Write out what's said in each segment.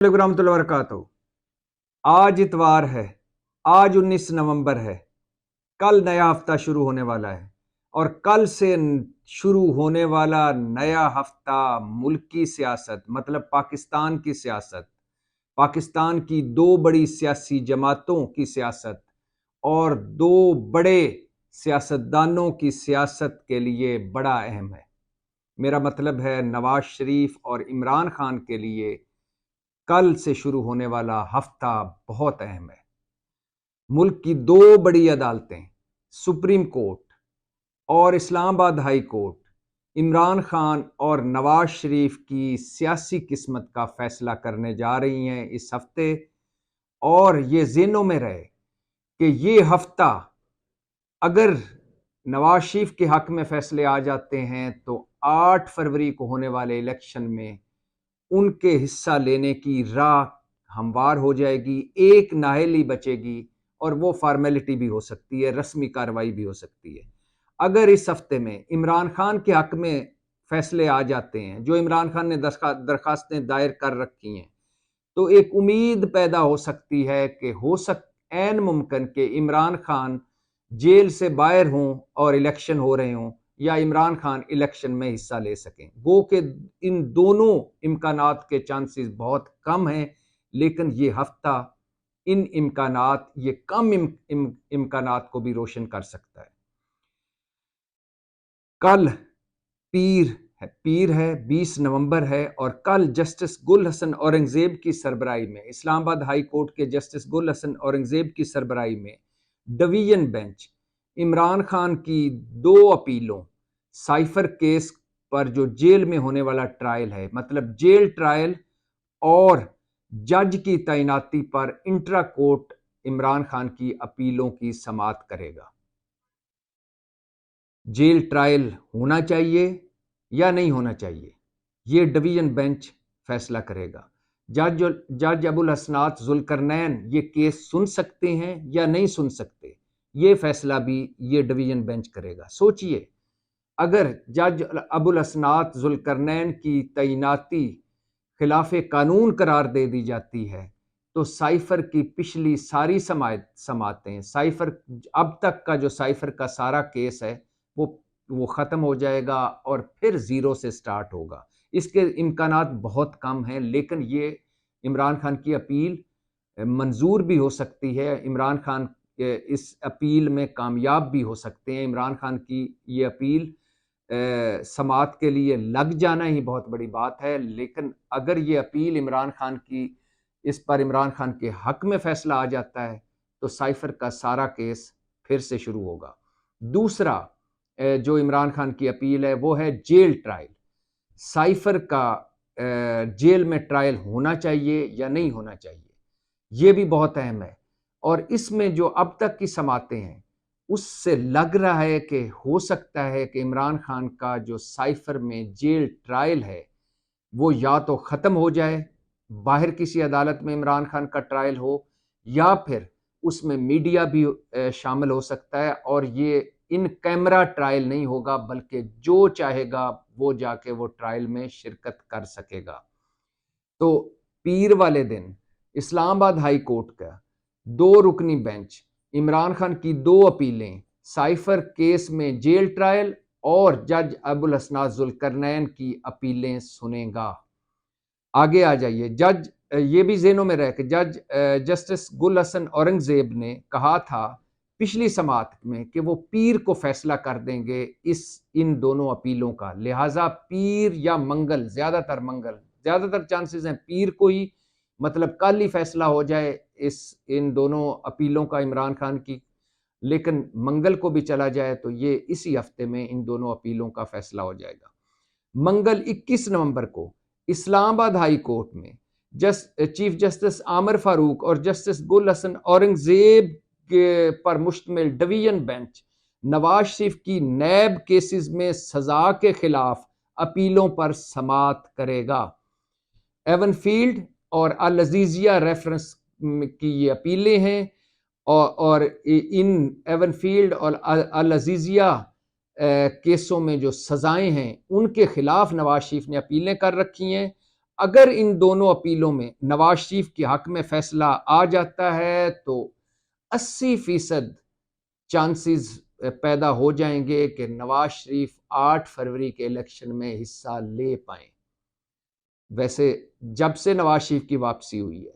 علیکم ورحمۃ اللہ وبرکاتہ۔ آج اتوار ہے، آج 19 نومبر ہے۔ کل نیا ہفتہ شروع ہونے والا ہے، اور کل سے شروع ہونے والا نیا ہفتہ ملکی سیاست مطلب پاکستان کی سیاست، پاکستان کی دو بڑی سیاسی جماعتوں کی سیاست اور دو بڑے سیاستدانوں کی سیاست کے لیے بڑا اہم ہے۔ میرا مطلب ہے نواز شریف اور عمران خان کے لیے کل سے شروع ہونے والا ہفتہ بہت اہم ہے۔ ملک کی دو بڑی عدالتیں، سپریم کورٹ اور اسلام آباد ہائی کورٹ، عمران خان اور نواز شریف کی سیاسی قسمت کا فیصلہ کرنے جا رہی ہیں اس ہفتے، اور یہ ذہنوں میں رہے کہ یہ ہفتہ اگر نواز شریف کے حق میں فیصلے آ جاتے ہیں تو 8 فروری کو ہونے والے الیکشن میں ان کے حصہ لینے کی راہ ہموار ہو جائے گی، ایک نااہلی بچے گی، اور وہ فارمیلٹی بھی ہو سکتی ہے، رسمی کارروائی بھی ہو سکتی ہے۔ اگر اس ہفتے میں عمران خان کے حق میں فیصلے آ جاتے ہیں، جو عمران خان نے درخواستیں دائر کر رکھی ہیں، تو ایک امید پیدا ہو سکتی ہے کہ عین ممکن کہ عمران خان جیل سے باہر ہوں اور الیکشن ہو رہے ہوں، یا عمران خان الیکشن میں حصہ لے سکیں۔ گو کہ ان دونوں امکانات کے چانسز بہت کم ہیں، لیکن یہ ہفتہ ان امکانات، یہ کم امکانات کو بھی روشن کر سکتا ہے۔ کل پیر ہے، 20 نومبر ہے، اور کل جسٹس گل حسن اورنگزیب کی سربراہی میں، اسلام آباد ہائی کورٹ کے جسٹس گل حسن اورنگزیب کی سربراہی میں ڈویژن بینچ عمران خان کی 2 اپیلوں، سائفر کیس پر جو جیل میں ہونے والا ٹرائل ہے، مطلب جیل ٹرائل، اور جج کی تعیناتی پر انٹرا کورٹ عمران خان کی اپیلوں کی سماعت کرے گا۔ جیل ٹرائل ہونا چاہیے یا نہیں ہونا چاہیے، یہ ڈویژن بینچ فیصلہ کرے گا۔ جج ابو الحسنات ذوالقرنین یہ کیس سن سکتے ہیں یا نہیں سن سکتے، یہ فیصلہ بھی یہ ڈویژن بینچ کرے گا۔ سوچئے، اگر جج ابو الحسنات ذوالقرنین کی تعیناتی خلاف قانون قرار دے دی جاتی ہے تو سائفر کی پچھلی ساری سماعتیں، سائفر اب تک کا جو سائفر کا سارا کیس ہے وہ ختم ہو جائے گا، اور پھر زیرو سے سٹارٹ ہوگا۔ اس کے امکانات بہت کم ہیں، لیکن یہ عمران خان کی اپیل منظور بھی ہو سکتی ہے، عمران خان اس اپیل میں کامیاب بھی ہو سکتے ہیں۔ عمران خان کی یہ اپیل سماعت کے لیے لگ جانا ہی بہت بڑی بات ہے، لیکن اگر یہ اپیل عمران خان کی، اس پر عمران خان کے حق میں فیصلہ آ جاتا ہے تو سائفر کا سارا کیس پھر سے شروع ہوگا۔ دوسرا جو عمران خان کی اپیل ہے وہ ہے جیل ٹرائل۔ سائفر کا جیل میں ٹرائل ہونا چاہیے یا نہیں ہونا چاہیے، یہ بھی بہت اہم ہے، اور اس میں جو اب تک کی سماعتیں ہیں اس سے لگ رہا ہے کہ ہو سکتا ہے کہ عمران خان کا جو سائفر میں جیل ٹرائل ہے وہ یا تو ختم ہو جائے، باہر کسی عدالت میں عمران خان کا ٹرائل ہو، یا پھر اس میں میڈیا بھی شامل ہو سکتا ہے، اور یہ ان کیمرہ ٹرائل نہیں ہوگا، بلکہ جو چاہے گا وہ جا کے وہ ٹرائل میں شرکت کر سکے گا۔ تو پیر والے دن اسلام آباد ہائی کورٹ کا 2 رکنی بینچ عمران خان کی 2 اپیلیں، سائفر کیس میں جیل ٹرائل اور جج ابو الحسنات ذوالقرنین کی اپیلیں سنے گا۔ آگے آ جائیے، یہ بھی ذہنوں میں رہے کہ جسٹس گل حسن اورنگزیب نے کہا تھا پچھلی سماعت میں کہ وہ پیر کو فیصلہ کر دیں گے ان دونوں اپیلوں کا، لہٰذا پیر یا منگل، زیادہ تر چانسز ہیں پیر کو ہی، مطلب کل ہی فیصلہ ہو جائے ان دونوں اپیلوں کا عمران خان کی، لیکن منگل کو بھی چلا جائے تو یہ اسی ہفتے میں ان دونوں اپیلوں کا فیصلہ ہو جائے گا۔ منگل 21 نومبر کو اسلام آباد ہائی کورٹ میں چیف جسٹس عامر فاروق اور جسٹس گل حسن اورنگزیب کے پر مشتمل ڈویژن بینچ نواز شریف کی نیب کیسز میں سزا کے خلاف اپیلوں پر سماعت کرے گا۔ ایون فیلڈ اور العزیزیہ ریفرنس کی یہ اپیلیں ہیں، اور ان ایون فیلڈ اور العزیزیہ کیسوں میں جو سزائیں ہیں ان کے خلاف نواز شریف نے اپیلیں کر رکھی ہیں۔ اگر ان دونوں اپیلوں میں نواز شریف کے حق میں فیصلہ آ جاتا ہے تو 80% چانسز پیدا ہو جائیں گے کہ نواز شریف 8 فروری کے الیکشن میں حصہ لے پائیں۔ ویسے جب سے نواز شریف کی واپسی ہوئی ہے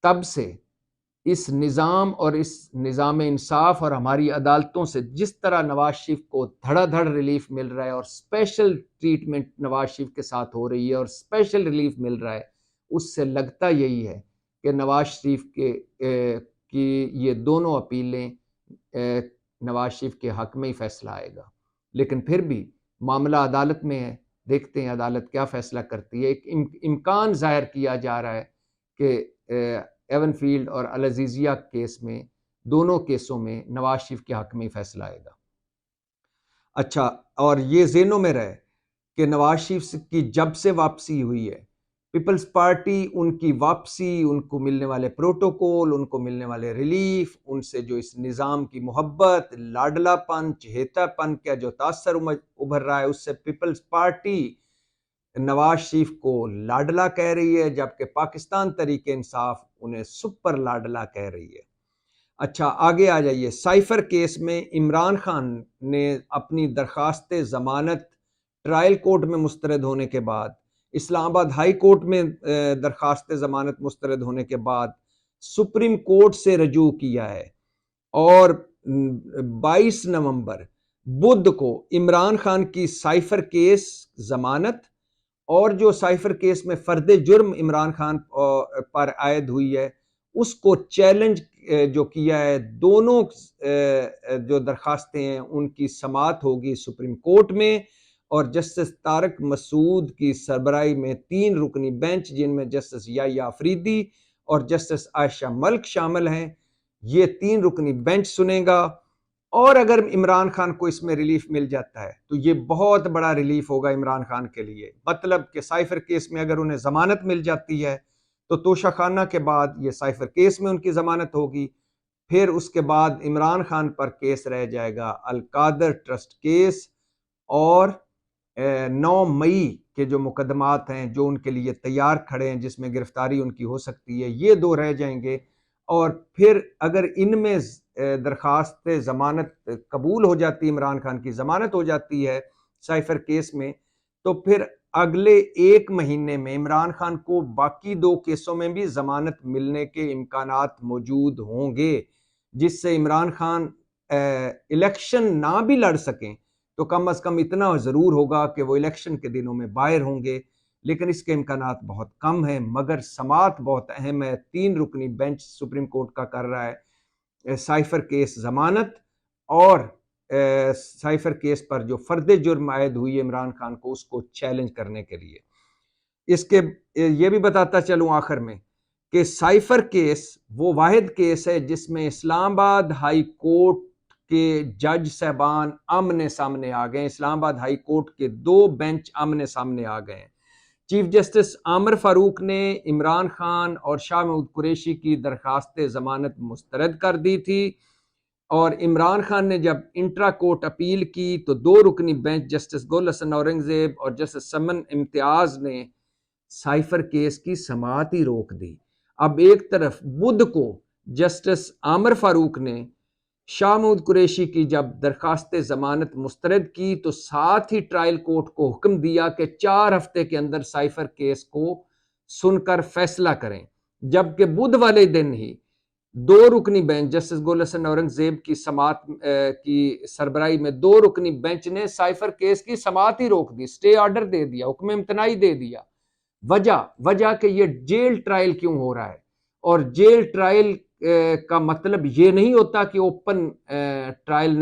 تب سے اس نظام اور اس نظام انصاف اور ہماری عدالتوں سے جس طرح نواز شریف کو دھڑا دھڑ ریلیف مل رہا ہے اور اسپیشل ٹریٹمنٹ نواز شریف کے ساتھ ہو رہی ہے اور اسپیشل ریلیف مل رہا ہے، اس سے لگتا یہی ہے کہ نواز شریف کی یہ دونوں اپیلیں نواز شریف کے حق میں ہی فیصلہ آئے گا۔ لیکن پھر بھی معاملہ عدالت میں ہے، دیکھتے ہیں عدالت کیا فیصلہ کرتی ہے۔ ایک امکان ظاہر کیا جا رہا ہے کہ ایون فیلڈ اور العزیزیہ کیس میں، دونوں کیسوں میں نواز شریف کے حق میں ہی فیصلہ آئے گا۔ اچھا، اور یہ ذہنوں میں رہے کہ نواز شریف کی جب سے واپسی ہوئی ہے، پیپلز پارٹی ان کی واپسی، ان کو ملنے والے پروٹوکول، ان کو ملنے والے ریلیف، ان سے جو اس نظام کی محبت، لاڈلا پن، چہیتا پن کا جو تاثر ابھر رہا ہے، اس سے پیپلز پارٹی نواز شریف کو لاڈلا کہہ رہی ہے، جبکہ پاکستان تحریک انصاف انہیں سپر لاڈلا کہہ رہی ہے۔ اچھا، آگے آ جائیے۔ سائفر کیس میں عمران خان نے اپنی درخواست ضمانت ٹرائل کورٹ میں مسترد ہونے کے بعد، اسلام آباد ہائی کورٹ میں درخواست ضمانت مسترد ہونے کے بعد سپریم کورٹ سے رجوع کیا ہے، اور 22 نومبر بدھ کو عمران خان کی سائفر کیس ضمانت اور جو سائفر کیس میں فرد جرم عمران خان پر عائد ہوئی ہے اس کو چیلنج جو کیا ہے، دونوں جو درخواستیں ہیں ان کی سماعت ہوگی سپریم کورٹ میں، اور جسٹس طارق مسعود کی سربراہی میں 3 رکنی بینچ، جن میں جسٹس یحییٰ آفریدی اور جسٹس عائشہ ملک شامل ہیں، یہ 3 رکنی بینچ سنے گا۔ اور اگر عمران خان کو اس میں ریلیف مل جاتا ہے تو یہ بہت بڑا ریلیف ہوگا عمران خان کے لیے، مطلب کہ سائفر کیس میں اگر انہیں ضمانت مل جاتی ہے تو توشہ خانہ کے بعد یہ سائفر کیس میں ان کی ضمانت ہوگی، پھر اس کے بعد عمران خان پر کیس رہ جائے گا القادر ٹرسٹ کیس، اور 9 مئی کے جو مقدمات ہیں جو ان کے لیے تیار کھڑے ہیں جس میں گرفتاری ان کی ہو سکتی ہے، یہ 2 رہ جائیں گے۔ اور پھر اگر ان میں درخواست ضمانت قبول ہو جاتی، عمران خان کی ضمانت ہو جاتی ہے سائفر کیس میں، تو پھر اگلے 1 مہینے میں عمران خان کو باقی 2 کیسوں میں بھی ضمانت ملنے کے امکانات موجود ہوں گے، جس سے عمران خان الیکشن نہ بھی لڑ سکیں تو کم از کم اتنا ضرور ہوگا کہ وہ الیکشن کے دنوں میں باہر ہوں گے، لیکن اس کے امکانات بہت کم ہیں۔ مگر سماعت بہت اہم ہے، 3 رکنی بینچ سپریم کورٹ کا کر رہا ہے سائفر کیس ضمانت، اور سائفر کیس پر جو فرد جرم عائد ہوئی عمران خان کو، اس کو چیلنج کرنے کے لیے۔ اس کے یہ بھی بتاتا چلوں آخر میں کہ سائفر کیس وہ واحد کیس ہے جس میں اسلام آباد ہائی کورٹ کے جج صاحبان آمنے سامنے آ گئے، اسلام آباد ہائی کورٹ کے 2 بینچ آمنے سامنے آ گئے ہیں۔ چیف جسٹس عامر فاروق نے عمران خان اور شاہ محمود قریشی کی درخواست ضمانت مسترد کر دی تھی، اور عمران خان نے جب انٹرا کورٹ اپیل کی تو 2 رکنی بینچ جسٹس گل حسن اورنگزیب اور جسٹس سمن امتیاز نے سائفر کیس کی سماعت ہی روک دی۔ اب ایک طرف بدھ کو جسٹس عامر فاروق نے شاہ محمود قریشی کی جب درخواست ضمانت مسترد کی تو ساتھ ہی ٹرائل کورٹ کو حکم دیا کہ 4 ہفتے کے اندر سائفر کیس کو سن کر فیصلہ کریں، جبکہ بدھ والے دن ہی 2 رکنی بینچ جسٹس گل حسن اورنگزیب کی سماعت کی سربراہی میں 2 رکنی بینچ نے سائفر کیس کی سماعت ہی روک دی، سٹے آرڈر دے دیا، حکم امتناعی دے دیا۔ وجہ کہ یہ جیل ٹرائل کیوں ہو رہا ہے، اور جیل ٹرائل کا مطلب یہ نہیں ہوتا کہ اوپن ٹرائل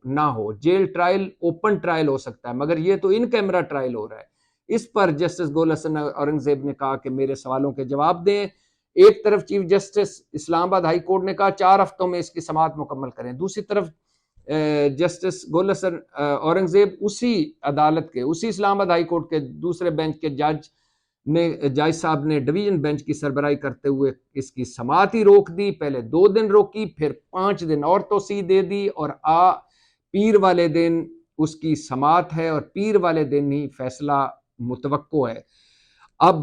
نہ ہو، جیل ٹرائل اوپن ٹرائل ہو سکتا ہے، مگر یہ تو ان کیمرہ ٹرائل ہو رہا ہے۔ اس پر جسٹس گل حسن اورنگزیب نے کہا کہ میرے سوالوں کے جواب دیں۔ ایک طرف چیف جسٹس اسلام آباد ہائی کورٹ نے کہا 4 ہفتوں میں اس کی سماعت مکمل کریں، دوسری طرف جسٹس گل حسن اورنگزیب اسی عدالت کے، اسی اسلام آباد ہائی کورٹ کے دوسرے بینچ کے جج صاحب نے ڈویژن بینچ کی سربراہی کرتے ہوئے اس کی سماعت ہی روک دی، پہلے 2 دن روکی، پھر 5 دن اور توسیع دے دی، اور پیر والے دن اس کی سماعت ہے، اور پیر والے دن ہی فیصلہ متوقع ہے۔ اب